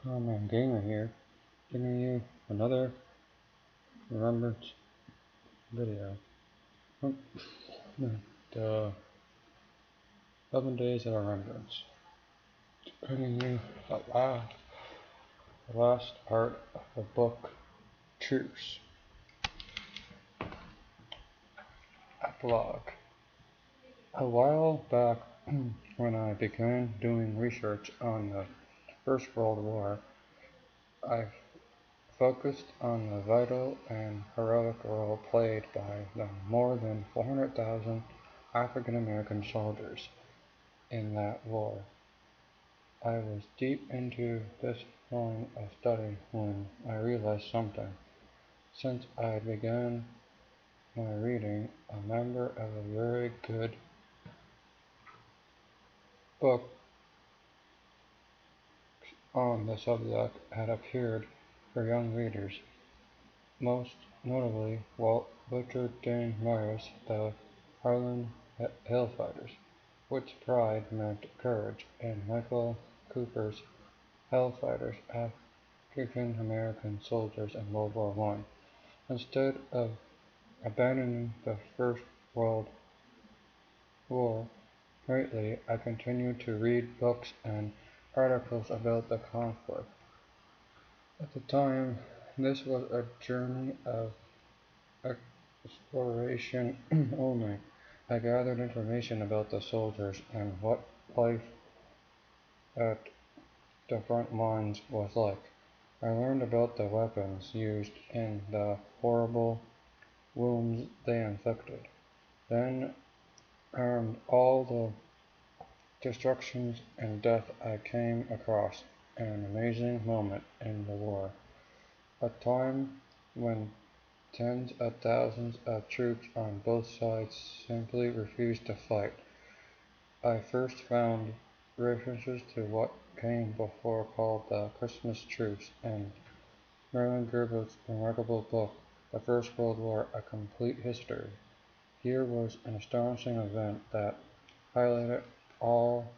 I'm Gamer here, giving you another remembrance video. Oh, the 11 Days of Remembrance. Bringing you the last part of the book, Truce. Epilogue. A while back, when I began doing research on the First World War, I focused on the vital and heroic role played by the more than 400,000 African American soldiers in that war. I was deep into this line of study when I realized something. Since I had begun my reading, a member of a very good book on the subject had appeared for young readers, most notably Richard Dean Morris' The Harlan Hillfighters, which pride meant courage, and Michael Cooper's Hellfighters, African American soldiers in World War I. Instead of abandoning the First World War greatly, I continued to read books and articles about the conflict. At the time, this was a journey of exploration only. I gathered information about the soldiers and what life at the front lines was like. I learned about the weapons used and the horrible wounds they inflicted. Then all the destructions and death I came across, an amazing moment in the war, a time when tens of thousands of troops on both sides simply refused to fight. I first found references to what came before called the Christmas Truce and Merlin Gerbert's remarkable book, The First World War, A Complete History. Here was an astonishing event that highlighted all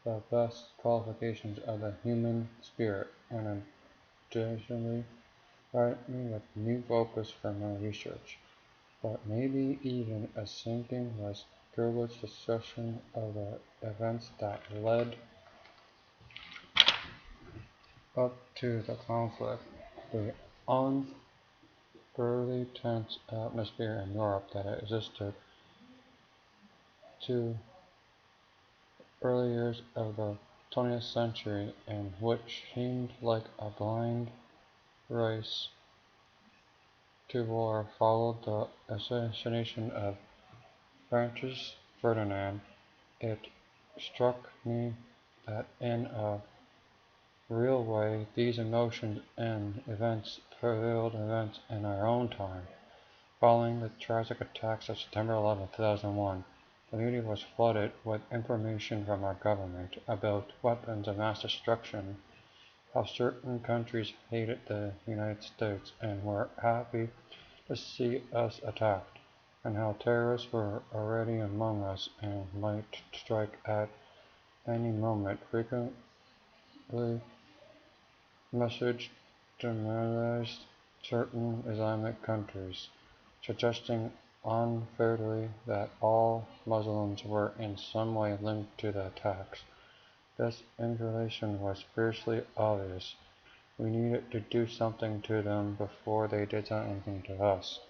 the best qualifications of the human spirit and additionally provided me with new focus for my research. But maybe even as sinking was Gerbert's discussion of the events that led up to the conflict, the unfairly tense atmosphere in Europe that existed to early years of the 20th century, and which seemed like a blind race to war, followed the assassination of Francis Ferdinand. It struck me that in a real way these emotions and events prevailed events in our own time. Following the tragic attacks of September 11, 2001, the media was flooded with information from our government about weapons of mass destruction, how certain countries hated the United States and were happy to see us attacked, and how terrorists were already among us and might strike at any moment. Frequently message demoralized certain Islamic countries, suggesting unfairly that all Muslims were in some way linked to the attacks. This information was fiercely obvious. We needed to do something to them before they did something to us.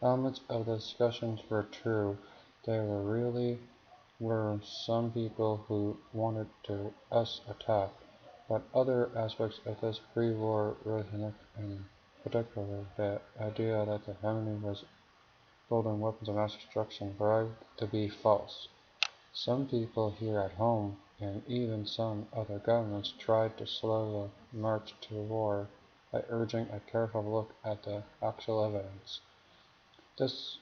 Elements of the discussions were true. There really were some people who wanted to us attack, but other aspects of this pre-war rhetoric, in particular the idea that the enemy was building weapons of mass destruction, proved to be false. Some people here at home, and even some other governments, tried to slow the march to war by urging a careful look at the actual evidence. This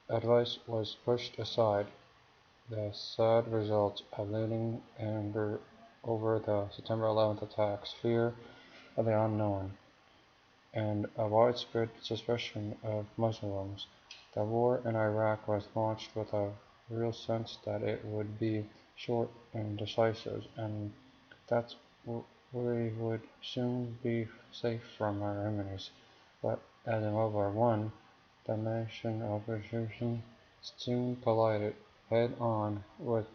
advice was pushed aside. The sad results of leading anger over the September 11th attacks, fear of the unknown, and a widespread suspicion of Muslims. The war in Iraq was launched with a real sense that it would be short and decisive, and that's we would soon be safe from our enemies, but as in World War I, the nation opposition soon collided head-on with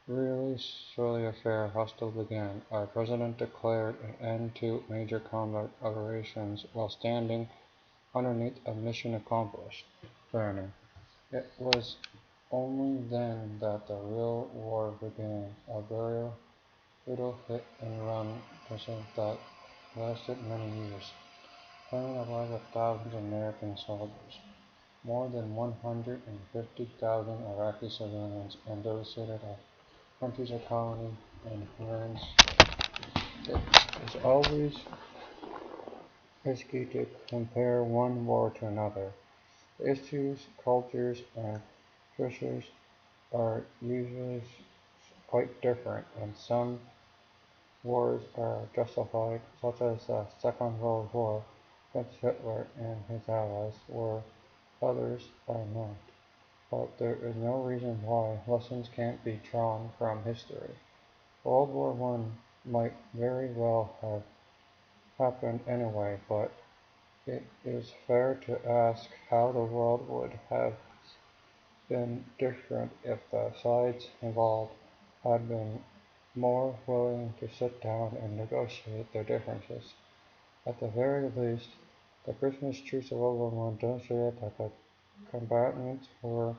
really shortly after hostile began. Our president declared an end to major combat operations while standing underneath a mission accomplished banner. It was only then that the real war began, a very brutal hit-and-run mission that lasted many years, claiming the lives of thousands of American soldiers. More than 150,000 Iraqi civilians and devastated our country's economy and friends. It is always risky to compare one war to another. The issues, cultures, and pressures are usually quite different, and some wars are justified, such as the Second World War against Hitler and his allies, where others are not. But there is no reason why lessons can't be drawn from history. World War I might very well have happened anyway, but it is fair to ask how the world would have been different if the sides involved had been more willing to sit down and negotiate their differences. At the very least, the Christmas truce of World War I demonstrated that the combatants were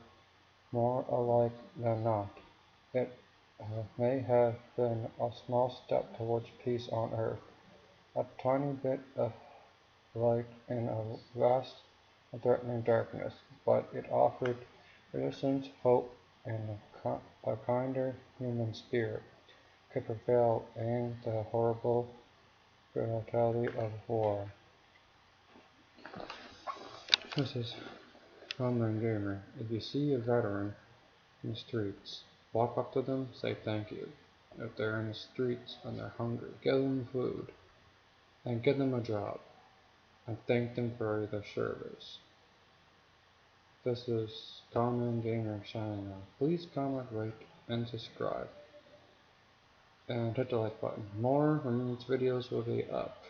more alike than not. It may have been a small step towards peace on earth, a tiny bit of light in a vast and threatening darkness, but it offered resistance, hope, and a kinder human spirit could prevail in the horrible brutality of war. This is Common Gamer. If you see a veteran in the streets, walk up to them, say thank you. If they're in the streets and they're hungry, give them food and give them a job and thank them for their service. This is Common Gamer signing off. Please comment, rate, and subscribe. And hit the like button. More remembrance videos will be up.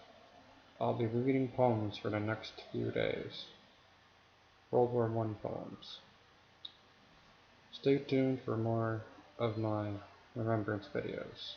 I'll be reading poems for the next few days. World War I poems. Stay tuned for more of my remembrance videos.